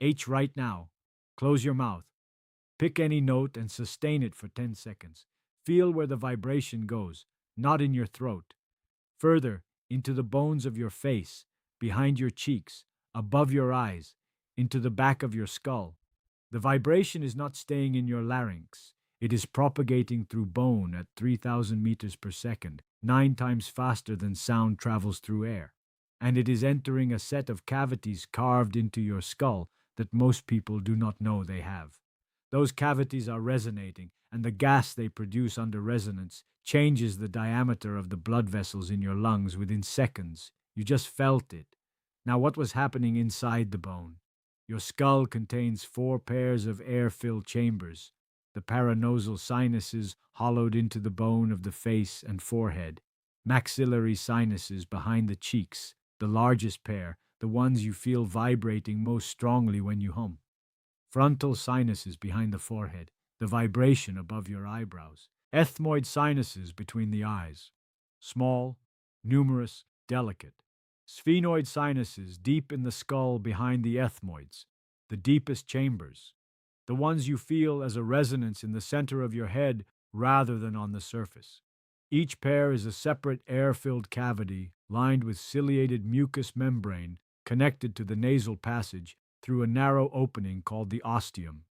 H right now. Close your mouth. Pick any note and sustain it for 10 seconds. Feel where the vibration goes, not in your throat. Further, into the bones of your face, behind your cheeks, above your eyes, into the back of your skull. The vibration is not staying in your larynx. It is propagating through bone at 3,000 meters per second, 9 times faster than sound travels through air. And it is entering a set of cavities carved into your skull that most people do not know they have. Those cavities are resonating, and the gas they produce under resonance changes the diameter of the blood vessels in your lungs within seconds. You just felt it. Now, what was happening inside the bone? Your skull contains 4 pairs of air-filled chambers, the paranasal sinuses hollowed into the bone of the face and forehead, maxillary sinuses behind the cheeks, the largest pair, the ones you feel vibrating most strongly when you hum. Frontal sinuses behind the forehead, the vibration above your eyebrows. Ethmoid sinuses between the eyes. Small, numerous, delicate. Sphenoid sinuses deep in the skull behind the ethmoids, the deepest chambers. The ones you feel as a resonance in the center of your head rather than on the surface. Each pair is a separate air-filled cavity lined with ciliated mucous membrane connected to the nasal passage through a narrow opening called the ostium.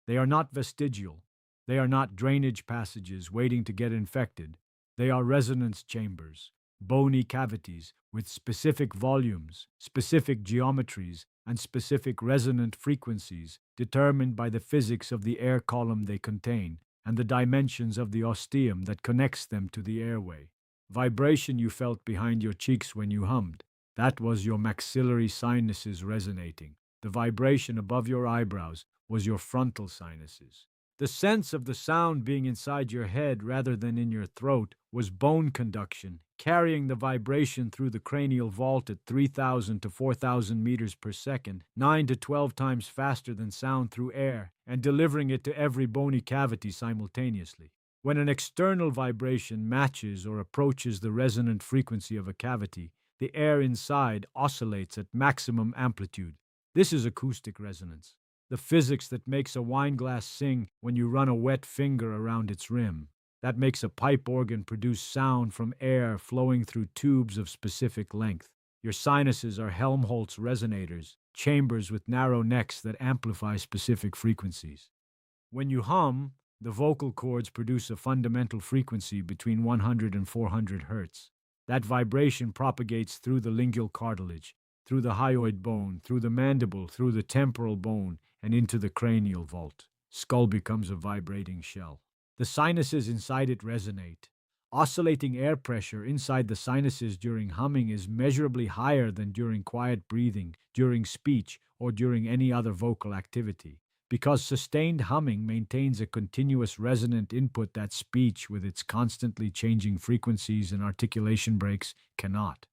They are not vestigial. They are not drainage passages waiting to get infected. They are resonance chambers, bony cavities with specific volumes, specific geometries, and specific resonant frequencies determined by the physics of the air column they contain and the dimensions of the ostium that connects them to the airway. Vibration you felt behind your cheeks when you hummed, that was your maxillary sinuses resonating. The vibration above your eyebrows was your frontal sinuses. The sense of the sound being inside your head rather than in your throat was bone conduction, carrying the vibration through the cranial vault at 3,000 to 4,000 meters per second, 9 to 12 times faster than sound through air, and delivering it to every bony cavity simultaneously. When an external vibration matches or approaches the resonant frequency of a cavity, the air inside oscillates at maximum amplitude. This is acoustic resonance, the physics that makes a wine glass sing when you run a wet finger around its rim, that makes a pipe organ produce sound from air flowing through tubes of specific length. Your sinuses are Helmholtz resonators, chambers with narrow necks that amplify specific frequencies. When you hum, the vocal cords produce a fundamental frequency between 100 and 400 hertz. That vibration propagates through the lingual cartilage, through the hyoid bone, through the mandible, through the temporal bone, and into the cranial vault. Skull becomes a vibrating shell. The sinuses inside it resonate. Oscillating air pressure inside the sinuses during humming is measurably higher than during quiet breathing, during speech, or during any other vocal activity. Because sustained humming maintains a continuous resonant input that speech, with its constantly changing frequencies and articulation breaks, cannot.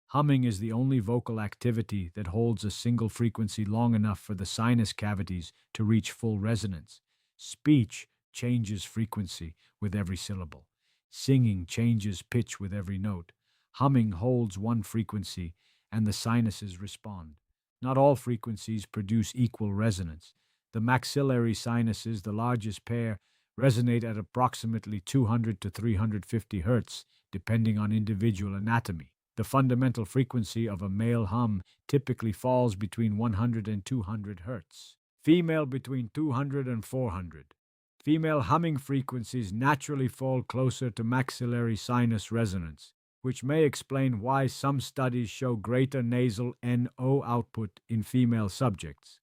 Humming is the only vocal activity that holds a single frequency long enough for the sinus cavities to reach full resonance. Speech changes frequency with every syllable. Singing changes pitch with every note. Humming holds one frequency, and the sinuses respond. Not all frequencies produce equal resonance. The maxillary sinuses, the largest pair, resonate at approximately 200 to 350 hertz, depending on individual anatomy. The fundamental frequency of a male hum typically falls between 100 and 200 hertz. Female between 200 and 400. Female humming frequencies naturally fall closer to maxillary sinus resonance, which may explain why some studies show greater nasal NO output in female subjects.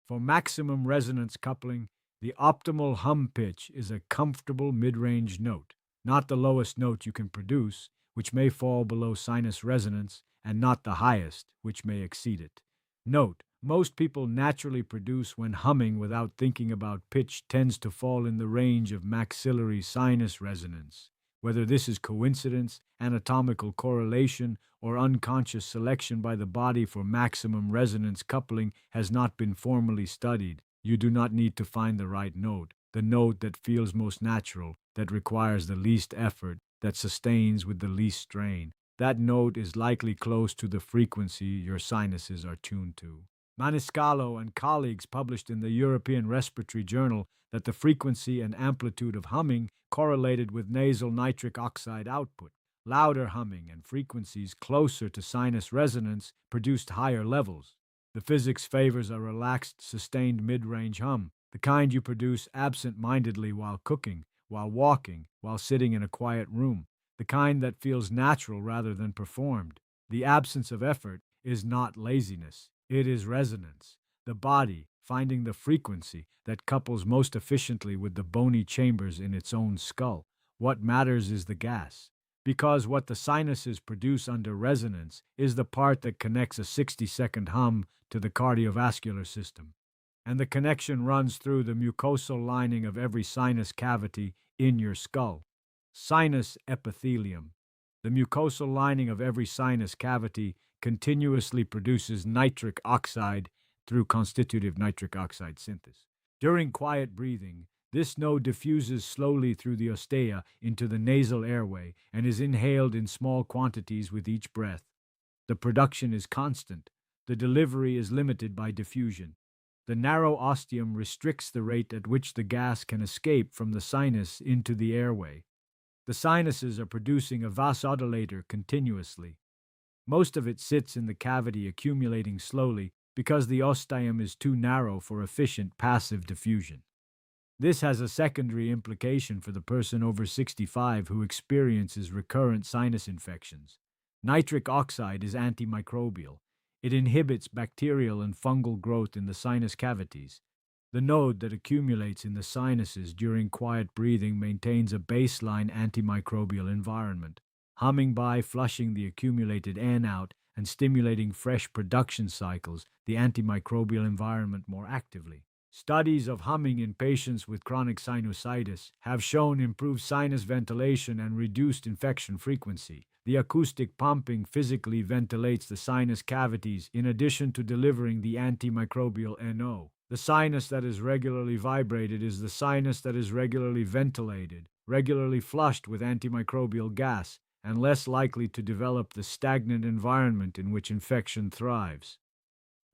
For maximum resonance coupling, the optimal hum pitch is a comfortable mid-range note, not the lowest note you can produce, which may fall below sinus resonance, and not the highest, which may exceed it. Note, most people naturally produce when humming without thinking about pitch tends to fall in the range of maxillary sinus resonance. Whether this is coincidence, anatomical correlation, or unconscious selection by the body for maximum resonance coupling has not been formally studied. You do not need to find the right note, the note that feels most natural, that requires the least effort, that sustains with the least strain. That note is likely close to the frequency your sinuses are tuned to. Maniscalco and colleagues published in the European Respiratory Journal that the frequency and amplitude of humming correlated with nasal nitric oxide output. Louder humming and frequencies closer to sinus resonance produced higher levels. The physics favors a relaxed, sustained mid-range hum, the kind you produce absent-mindedly while cooking, while walking, while sitting in a quiet room, the kind that feels natural rather than performed. The absence of effort is not laziness, it is resonance. The body finding the frequency that couples most efficiently with the bony chambers in its own skull. What matters is the gas, because what the sinuses produce under resonance is the part that connects a 60-second hum to the cardiovascular system. And the connection runs through the mucosal lining of every sinus cavity in your skull. Sinus epithelium. The mucosal lining of every sinus cavity continuously produces nitric oxide through constitutive nitric oxide synthesis. During quiet breathing, this node diffuses slowly through the ostea into the nasal airway and is inhaled in small quantities with each breath. The production is constant. The delivery is limited by diffusion. The narrow ostium restricts the rate at which the gas can escape from the sinus into the airway. The sinuses are producing a vasodilator continuously. Most of it sits in the cavity, accumulating slowly because the ostium is too narrow for efficient passive diffusion. This has a secondary implication for the person over 65 who experiences recurrent sinus infections. Nitric oxide is antimicrobial. It inhibits bacterial and fungal growth in the sinus cavities. The node that accumulates in the sinuses during quiet breathing maintains a baseline antimicrobial environment, humming by, flushing the accumulated N out, and stimulating fresh production cycles, the antimicrobial environment more actively. Studies of humming in patients with chronic sinusitis have shown improved sinus ventilation and reduced infection frequency. The acoustic pumping physically ventilates the sinus cavities in addition to delivering the antimicrobial NO. The sinus that is regularly vibrated is the sinus that is regularly ventilated, regularly flushed with antimicrobial gas, and less likely to develop the stagnant environment in which infection thrives.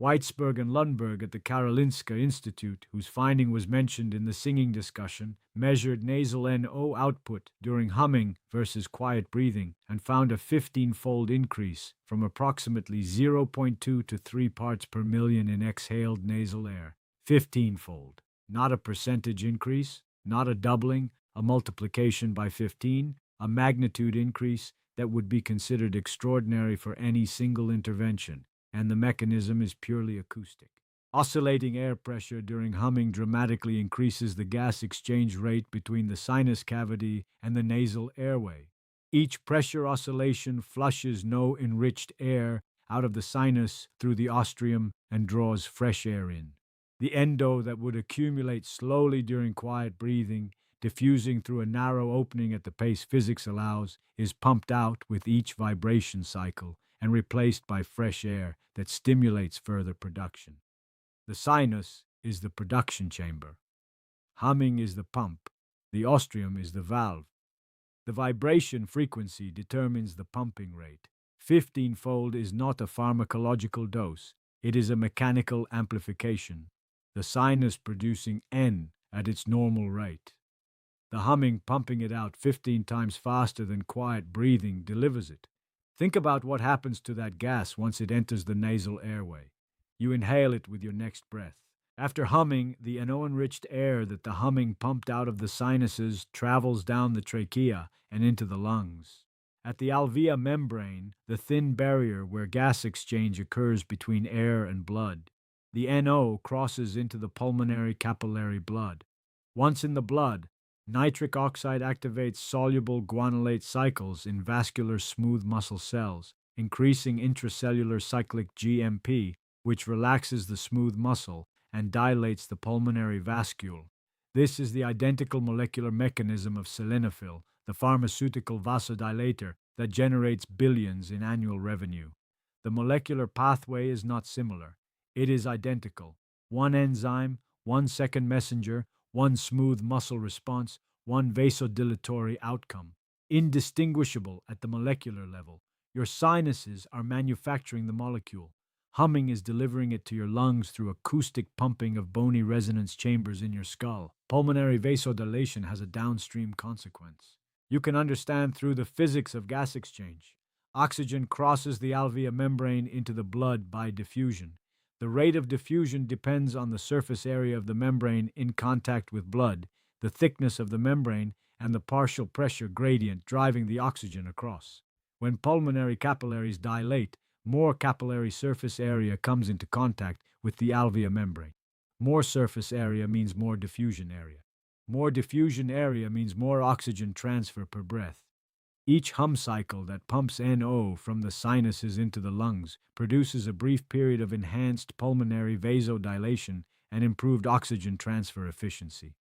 Weitzberg and Lundberg at the Karolinska Institute, whose finding was mentioned in the singing discussion, measured nasal NO output during humming versus quiet breathing and found a 15-fold increase from approximately 0.2 to 3 parts per million in exhaled nasal air. 15-fold. Not a percentage increase, not a doubling, a multiplication by 15, a magnitude increase that would be considered extraordinary for any single intervention. And the mechanism is purely acoustic. Oscillating air pressure during humming dramatically increases the gas exchange rate between the sinus cavity and the nasal airway. Each pressure oscillation flushes no enriched air out of the sinus through the ostium and draws fresh air in. The endo that would accumulate slowly during quiet breathing, diffusing through a narrow opening at the pace physics allows, is pumped out with each vibration cycle and replaced by fresh air that stimulates further production. The sinus is the production chamber. Humming is the pump. The ostium is the valve. The vibration frequency determines the pumping rate. 15-fold is not a pharmacological dose. It is a mechanical amplification. The sinus producing N at its normal rate. The humming pumping it out 15 times faster than quiet breathing delivers it. Think about what happens to that gas once it enters the nasal airway. You inhale it with your next breath. After humming, the NO-enriched air that the humming pumped out of the sinuses travels down the trachea and into the lungs. At the alveolar membrane, the thin barrier where gas exchange occurs between air and blood, the NO crosses into the pulmonary capillary blood. Once in the blood, nitric oxide activates soluble guanylate cycles in vascular smooth muscle cells, increasing intracellular cyclic GMP, which relaxes the smooth muscle and dilates the pulmonary vascule. This is the identical molecular mechanism of sildenafil, the pharmaceutical vasodilator that generates billions in annual revenue. The molecular pathway is not similar. It is identical. One enzyme, one second messenger, one smooth muscle response, one vasodilatory outcome. Indistinguishable at the molecular level. Your sinuses are manufacturing the molecule. Humming is delivering it to your lungs through acoustic pumping of bony resonance chambers in your skull. Pulmonary vasodilation has a downstream consequence. You can understand through the physics of gas exchange. Oxygen crosses the alveolar membrane into the blood by diffusion. The rate of diffusion depends on the surface area of the membrane in contact with blood, the thickness of the membrane, and the partial pressure gradient driving the oxygen across. When pulmonary capillaries dilate, more capillary surface area comes into contact with the alveolar membrane. More surface area means more diffusion area. More diffusion area means more oxygen transfer per breath. Each hum cycle that pumps NO from the sinuses into the lungs produces a brief period of enhanced pulmonary vasodilation and improved oxygen transfer efficiency.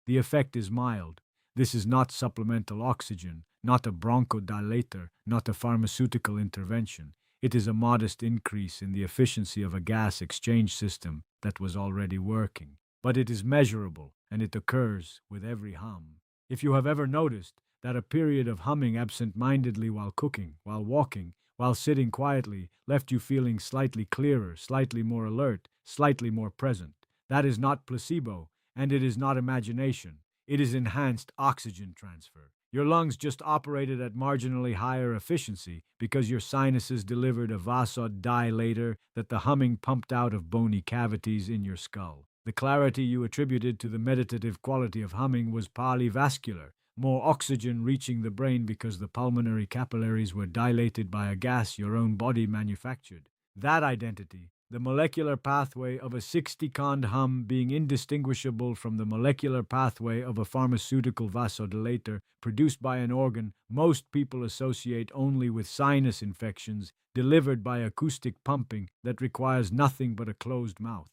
The effect is mild. This is not supplemental oxygen, not a bronchodilator, not a pharmaceutical intervention. It is a modest increase in the efficiency of a gas exchange system that was already working. But it is measurable, and it occurs with every hum. If you have ever noticed that a period of humming absent-mindedly while cooking, while walking, while sitting quietly left you feeling slightly clearer, slightly more alert, slightly more present, that is not placebo, and it is not imagination. It is enhanced oxygen transfer. Your lungs just operated at marginally higher efficiency because your sinuses delivered a vasodilator that the humming pumped out of bony cavities in your skull. The clarity you attributed to the meditative quality of humming was polyvascular, more oxygen reaching the brain because the pulmonary capillaries were dilated by a gas your own body manufactured. That identity, the molecular pathway of a 60-cond hum being indistinguishable from the molecular pathway of a pharmaceutical vasodilator produced by an organ most people associate only with sinus infections delivered by acoustic pumping that requires nothing but a closed mouth.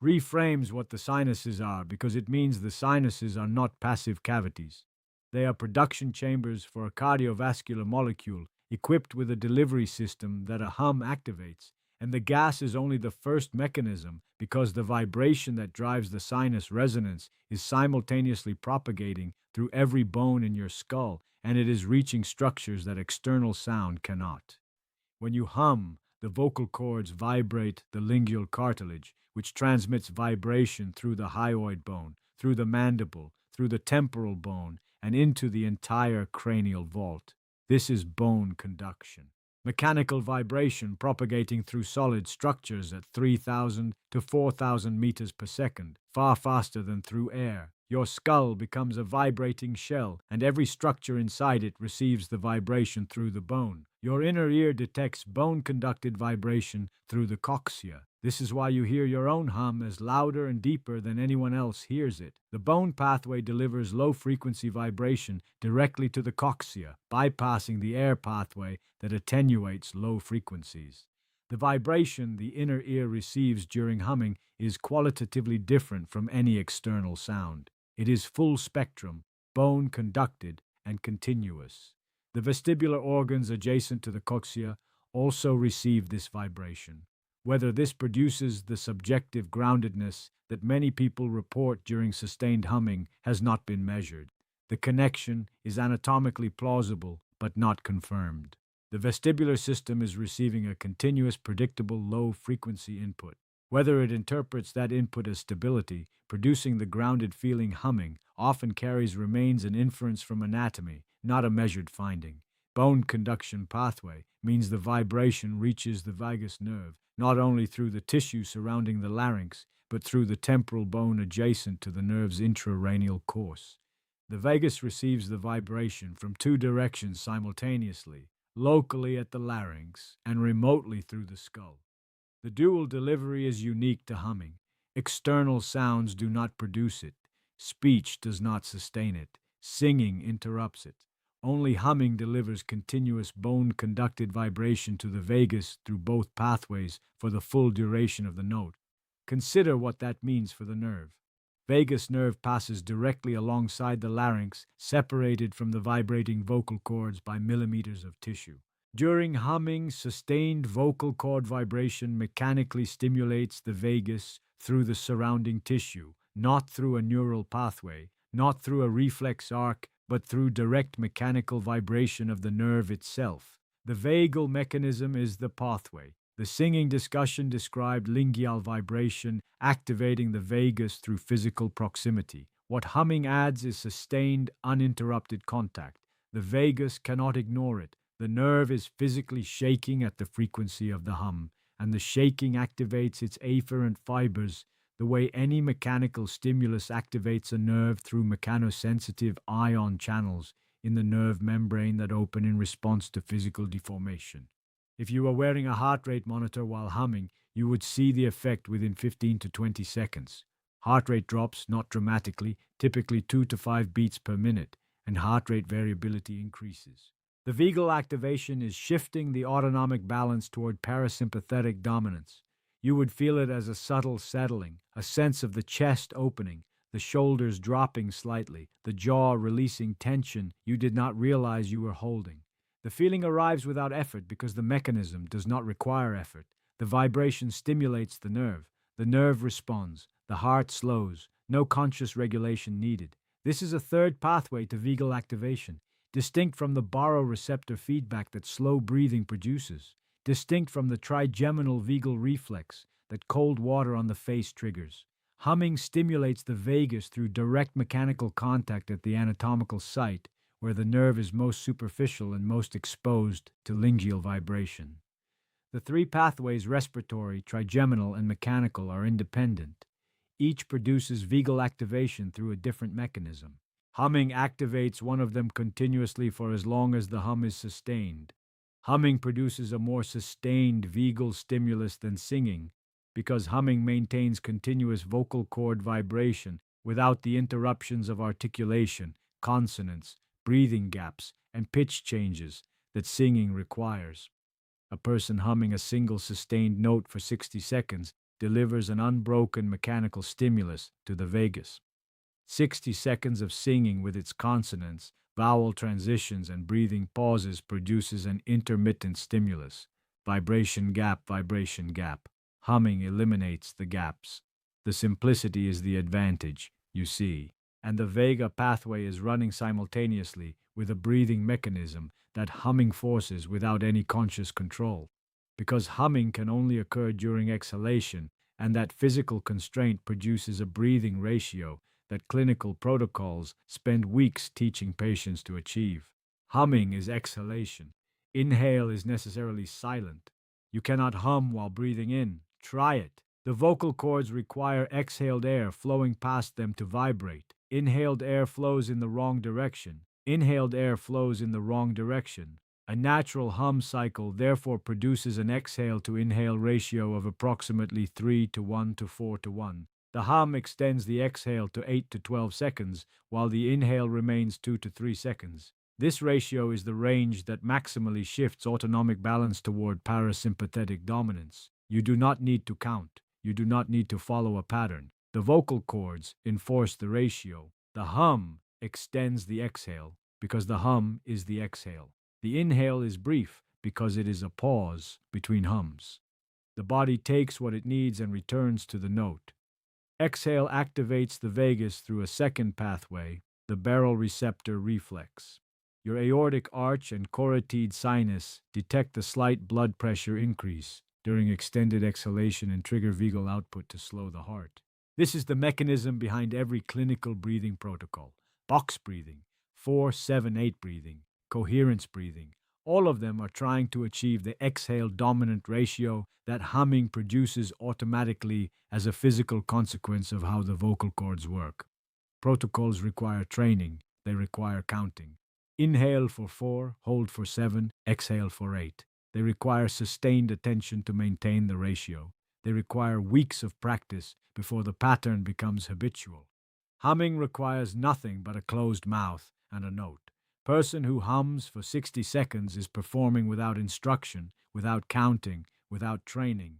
Reframes what the sinuses are because it means the sinuses are not passive cavities. They are production chambers for a cardiovascular molecule equipped with a delivery system that a hum activates, and the gas is only the first mechanism because the vibration that drives the sinus resonance is simultaneously propagating through every bone in your skull, and it is reaching structures that external sound cannot. When you hum, the vocal cords vibrate the lingual cartilage, which transmits vibration through the hyoid bone, through the mandible, through the temporal bone, and into the entire cranial vault. This is bone conduction. Mechanical vibration propagating through solid structures at 3,000 to 4,000 meters per second, far faster than through air. Your skull becomes a vibrating shell, and every structure inside it receives the vibration through the bone. Your inner ear detects bone-conducted vibration through the cochlea. This is why you hear your own hum as louder and deeper than anyone else hears it. The bone pathway delivers low-frequency vibration directly to the cochlea, bypassing the air pathway that attenuates low frequencies. The vibration the inner ear receives during humming is qualitatively different from any external sound. It is full spectrum, bone-conducted, and continuous. The vestibular organs adjacent to the cochlea also receive this vibration. Whether this produces the subjective groundedness that many people report during sustained humming has not been measured. The connection is anatomically plausible but not confirmed. The vestibular system is receiving a continuous, predictable, low-frequency input. Whether it interprets that input as stability, producing the grounded feeling humming, often carries remains an inference from anatomy, not a measured finding. Bone conduction pathway means the vibration reaches the vagus nerve, not only through the tissue surrounding the larynx, but through the temporal bone adjacent to the nerve's intraradial course. The vagus receives the vibration from two directions simultaneously, locally at the larynx and remotely through the skull. The dual delivery is unique to humming. External sounds do not produce it. Speech does not sustain it. Singing interrupts it. Only humming delivers continuous bone-conducted vibration to the vagus through both pathways for the full duration of the note. Consider what that means for the nerve. Vagus nerve passes directly alongside the larynx, separated from the vibrating vocal cords by millimeters of tissue. During humming, sustained vocal cord vibration mechanically stimulates the vagus through the surrounding tissue, not through a neural pathway, not through a reflex arc, but through direct mechanical vibration of the nerve itself. The vagal mechanism is the pathway. The singing discussion described lingual vibration activating the vagus through physical proximity. What humming adds is sustained, uninterrupted contact. The vagus cannot ignore it. The nerve is physically shaking at the frequency of the hum, and the shaking activates its afferent fibers the way any mechanical stimulus activates a nerve through mechanosensitive ion channels in the nerve membrane that open in response to physical deformation. If you were wearing a heart rate monitor while humming, you would see the effect within 15 to 20 seconds. Heart rate drops, not dramatically, typically 2 to 5 beats per minute, and heart rate variability increases. The vagal activation is shifting the autonomic balance toward parasympathetic dominance. You would feel it as a subtle settling, a sense of the chest opening, the shoulders dropping slightly, the jaw releasing tension you did not realize you were holding. The feeling arrives without effort because the mechanism does not require effort. The vibration stimulates the nerve responds, the heart slows, no conscious regulation needed. This is a third pathway to vagal activation, distinct from the baroreceptor feedback that slow breathing produces, distinct from the trigeminal vagal reflex that cold water on the face triggers. Humming stimulates the vagus through direct mechanical contact at the anatomical site, where the nerve is most superficial and most exposed to lingual vibration. The three pathways, respiratory, trigeminal, and mechanical, are independent. Each produces vagal activation through a different mechanism. Humming activates one of them continuously for as long as the hum is sustained. Humming produces a more sustained vagal stimulus than singing, because humming maintains continuous vocal cord vibration without the interruptions of articulation, consonants, breathing gaps, and pitch changes that singing requires. A person humming a single sustained note for 60 seconds delivers an unbroken mechanical stimulus to the vagus. 60 seconds of singing with its consonants, vowel transitions, and breathing pauses produces an intermittent stimulus. Vibration gap, vibration gap. Humming eliminates the gaps. The simplicity is the advantage, you see, and the vagal pathway is running simultaneously with a breathing mechanism that humming forces without any conscious control. Because humming can only occur during exhalation, and that physical constraint produces a breathing ratio that clinical protocols spend weeks teaching patients to achieve. Humming is exhalation. Inhale is necessarily silent. You cannot hum while breathing in. Try it. The vocal cords require exhaled air flowing past them to vibrate. Inhaled air flows in the wrong direction. Inhaled air flows in the wrong direction. A natural hum cycle therefore produces an exhale to inhale ratio of approximately 3 to 1 to 4 to 1. The hum extends the exhale to 8 to 12 seconds, while the inhale remains 2 to 3 seconds. This ratio is the range that maximally shifts autonomic balance toward parasympathetic dominance. You do not need to count. You do not need to follow a pattern. The vocal cords enforce the ratio. The hum extends the exhale because the hum is the exhale. The inhale is brief because it is a pause between hums. The body takes what it needs and returns to the note. Exhale activates the vagus through a second pathway, the baroreceptor reflex. Your aortic arch and carotid sinus detect the slight blood pressure increase during extended exhalation and trigger vagal output to slow the heart. This is the mechanism behind every clinical breathing protocol. Box breathing, 4-7-8 breathing, coherence breathing. All of them are trying to achieve the exhale-dominant ratio that humming produces automatically as a physical consequence of how the vocal cords work. Protocols require training. They require counting. Inhale for 4, hold for 7, exhale for 8. They require sustained attention to maintain the ratio. They require weeks of practice before the pattern becomes habitual. Humming requires nothing but a closed mouth and a note. Person who hums for 60 seconds is performing without instruction, without counting, without training.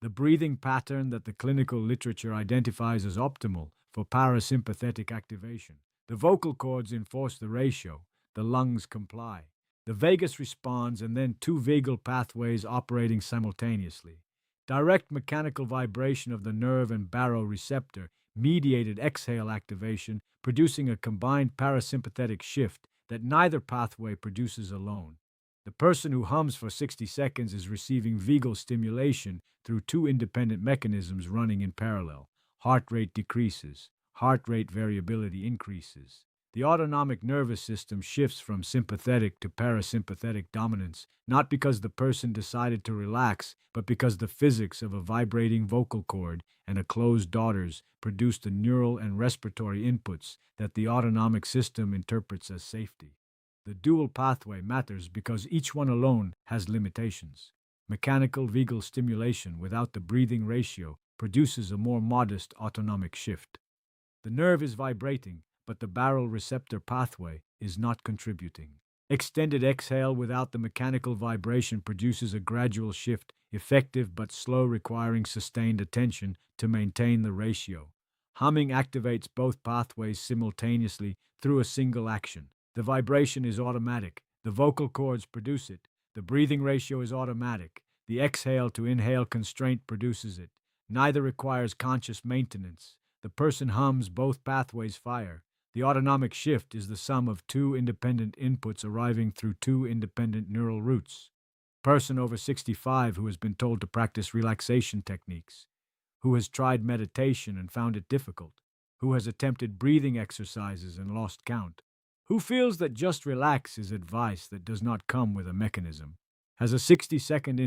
The breathing pattern that the clinical literature identifies as optimal for parasympathetic activation. The vocal cords enforce the ratio. The lungs comply. The vagus responds, and then two vagal pathways operating simultaneously. Direct mechanical vibration of the nerve and baroreceptor mediated exhale activation, producing a combined parasympathetic shift that neither pathway produces alone. The The person who hums for 60 seconds is receiving vagal stimulation through two independent mechanisms running in parallel. Heart rate decreases, heart rate variability increases. The autonomic nervous system shifts from sympathetic to parasympathetic dominance, not because the person decided to relax, but because the physics of a vibrating vocal cord and a closed daughters produce the neural and respiratory inputs that the autonomic system interprets as safety. The dual pathway matters because each one alone has limitations. Mechanical vagal stimulation without the breathing ratio produces a more modest autonomic shift. The nerve is vibrating, but the barrel receptor pathway is not contributing. Extended exhale without the mechanical vibration produces a gradual shift, effective but slow, requiring sustained attention to maintain the ratio. Humming activates both pathways simultaneously through a single action. The vibration is automatic. The vocal cords produce it. The breathing ratio is automatic. The exhale to inhale constraint produces it. Neither requires conscious maintenance. The person hums, both pathways fire. The autonomic shift is the sum of two independent inputs arriving through two independent neural roots. Person over 65 who has been told to practice relaxation techniques, who has tried meditation and found it difficult, who has attempted breathing exercises and lost count, who feels that just relax is advice that does not come with a mechanism, has a 60-second